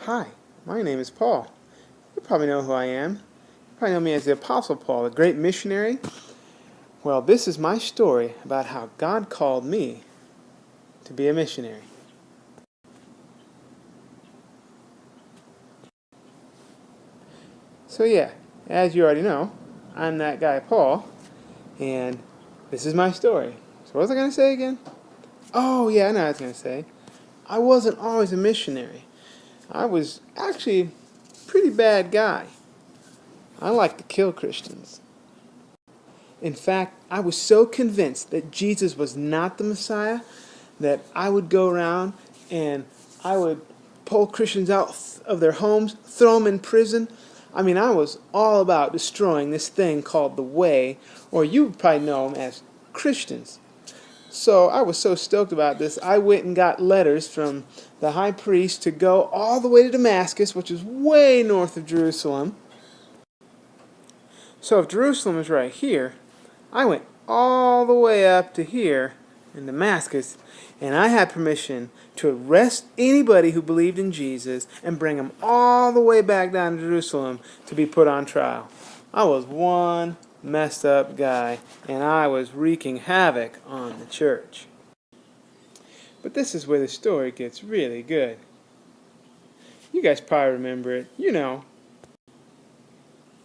Hi, my name is Paul. You probably know who I am. You probably know me as the Apostle Paul, a great missionary. Well, this is my story about how God called me to be a missionary. So yeah, as you already know, I'm that guy Paul, and this is my story. So what was I going to say again? Oh yeah, I know what I was going to say. I wasn't always a missionary. I was actually a pretty bad guy. I liked to kill Christians. In fact, I was so convinced that Jesus was not the Messiah that I would go around and I would pull Christians out of their homes, throw them in prison. I mean, I was all about destroying this thing called the Way, or you would probably know them as Christians. So I was so stoked about this, I went and got letters from the high priest to go all the way to Damascus, which is way north of Jerusalem. So if Jerusalem is right here, I went all the way up to here in Damascus, and I had permission to arrest anybody who believed in Jesus and bring them all the way back down to Jerusalem to be put on trial. I was one messed up guy, and I was wreaking havoc on the church. But this is where the story gets really good. You guys probably remember it. You know,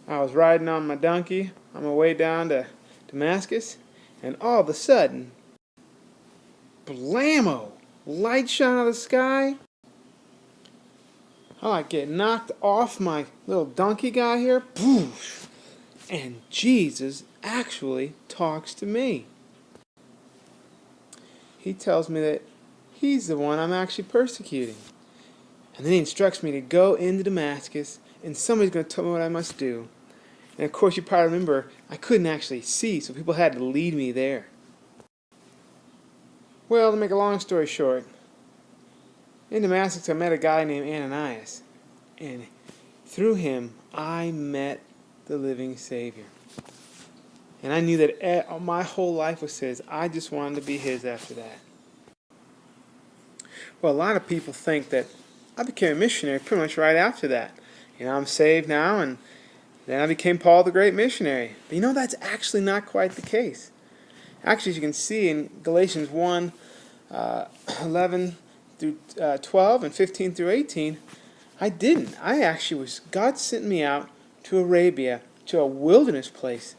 I was riding on my donkey on my way down to Damascus, and all of a sudden, blammo! Light shine out of the sky. I like get knocked off my little donkey guy here. Poof! And Jesus actually talks to me. He tells me that he's the one I'm actually persecuting. And then he instructs me to go into Damascus, and somebody's going to tell me what I must do. And of course, you probably remember, I couldn't actually see, so people had to lead me there. Well, to make a long story short, in Damascus I met a guy named Ananias, and through him I met the living Savior. And I knew that my whole life was his. I just wanted to be his after that. Well, a lot of people think that I became a missionary pretty much right after that. You know, I'm saved now, and then I became Paul the Great Missionary. But you know, that's actually not quite the case. Actually, as you can see in Galatians 1, 11 through 12 and 15 through 18, I didn't. God sent me out to Arabia, to a wilderness place,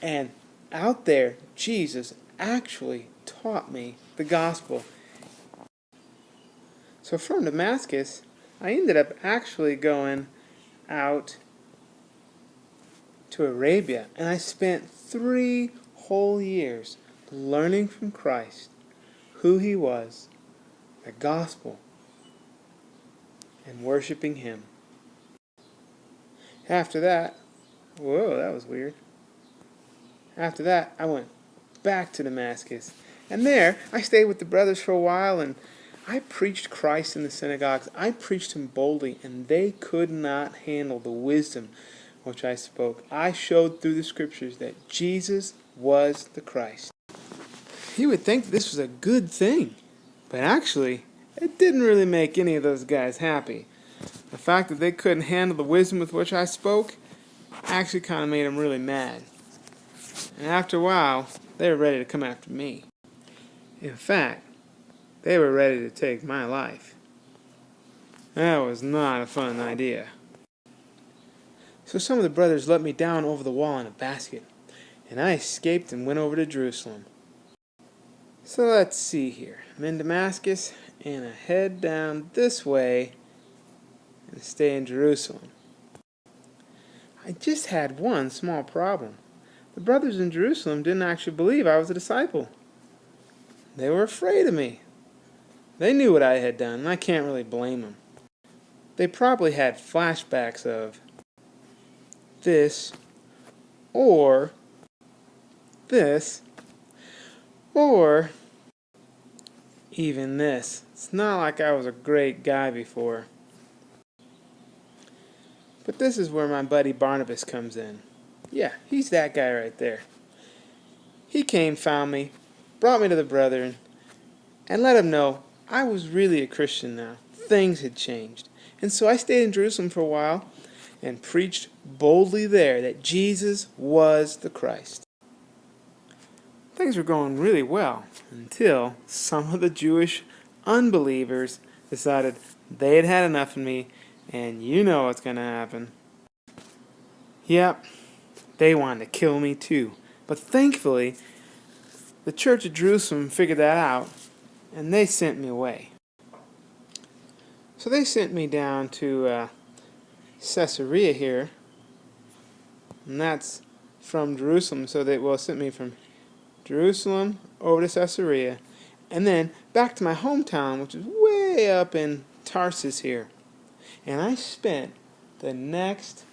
and out there, Jesus actually taught me the gospel. So from Damascus, I ended up actually going out to Arabia, and I spent 3 whole years learning from Christ who he was, the gospel, and worshiping him. After that, whoa, that was weird. After that, I went back to Damascus, and there I stayed with the brothers for a while, and I preached Christ in the synagogues. I preached him boldly, and they could not handle the wisdom which I spoke. I showed through the scriptures that Jesus was the Christ. You would think this was a good thing, but actually, it didn't really make any of those guys happy. The fact that they couldn't handle the wisdom with which I spoke actually kind of made them really mad. And after a while, they were ready to come after me. In fact, they were ready to take my life. That was not a fun idea. So some of the brothers let me down over the wall in a basket, and I escaped and went over to Jerusalem. So let's see here. I'm in Damascus, and I head down this way and stay in Jerusalem. I just had one small problem. The brothers in Jerusalem didn't actually believe I was a disciple. They were afraid of me. They knew what I had done, and I can't really blame them. They probably had flashbacks of this, or this, or even this. It's not like I was a great guy before. But this is where my buddy Barnabas comes in. Yeah, he's that guy right there. He came, found me, brought me to the brethren, and let them know I was really a Christian now. Things had changed. And so I stayed in Jerusalem for a while and preached boldly there that Jesus was the Christ. Things were going really well until some of the Jewish unbelievers decided they had had enough of me, and you know what's going to happen. Yep, they wanted to kill me too. But thankfully, the Church of Jerusalem figured that out, and they sent me away. So they sent me down to Caesarea here, and that's from Jerusalem. So they sent me from Jerusalem over to Caesarea, and then back to my hometown, which is way up in Tarsus here. And I spent the next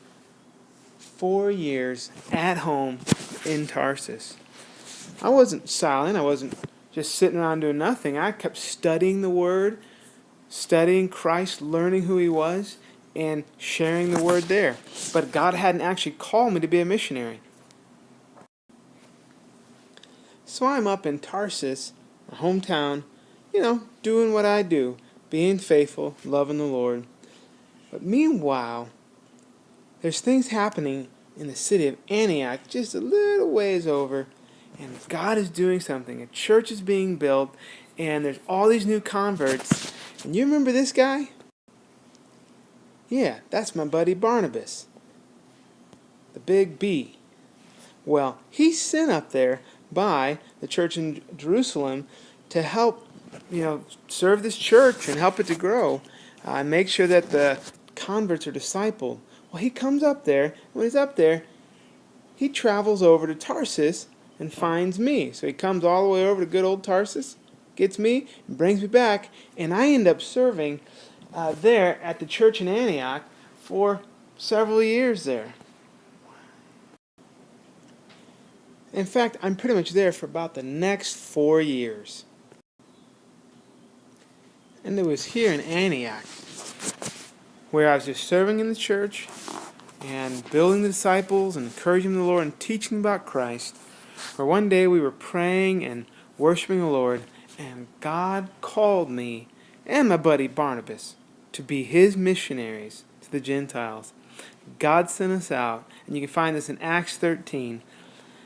4 years at home in Tarsus. I wasn't silent. I wasn't just sitting around doing nothing. I kept studying the Word, studying Christ, learning who He was, and sharing the Word there. But God hadn't actually called me to be a missionary. So I'm up in Tarsus, my hometown, doing what I do, being faithful, loving the Lord. But meanwhile, there's things happening in the city of Antioch, just a little ways over, and God is doing something. A church is being built, and there's all these new converts. And you remember this guy? Yeah, that's my buddy Barnabas, the big B. Well, he's sent up there by the church in Jerusalem to help, serve this church and help it to grow, and make sure that the converts are discipled. Well, he comes up there. When he's up there, he travels over to Tarsus and finds me. So he comes all the way over to good old Tarsus, gets me, and brings me back, and I end up serving there at the church in Antioch for several years there. In fact, I'm pretty much there for about the next 4 years. And it was here in Antioch where I was just serving in the church and building the disciples and encouraging the Lord and teaching about Christ. Where one day we were praying and worshiping the Lord, and God called me and my buddy Barnabas to be His missionaries to the Gentiles. God sent us out, and you can find this in Acts 13.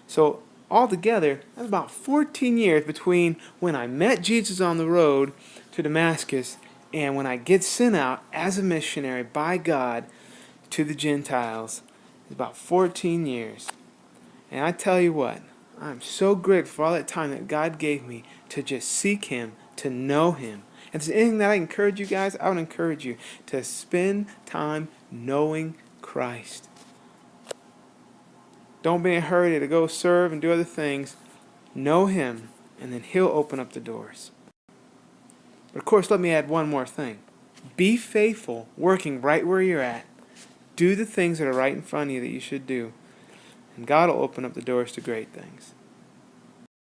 So altogether, that's about 14 years between when I met Jesus on the road to Damascus and when I get sent out as a missionary by God to the Gentiles. It's about 14 years. And I tell you what, I'm so grateful for all that time that God gave me to just seek Him, to know Him. And if there's anything that I encourage you guys, I would encourage you to spend time knowing Christ. Don't be in a hurry to go serve and do other things. Know Him, and then He'll open up the doors. But of course, let me add one more thing. Be faithful, working right where you're at. Do the things that are right in front of you that you should do. And God will open up the doors to great things.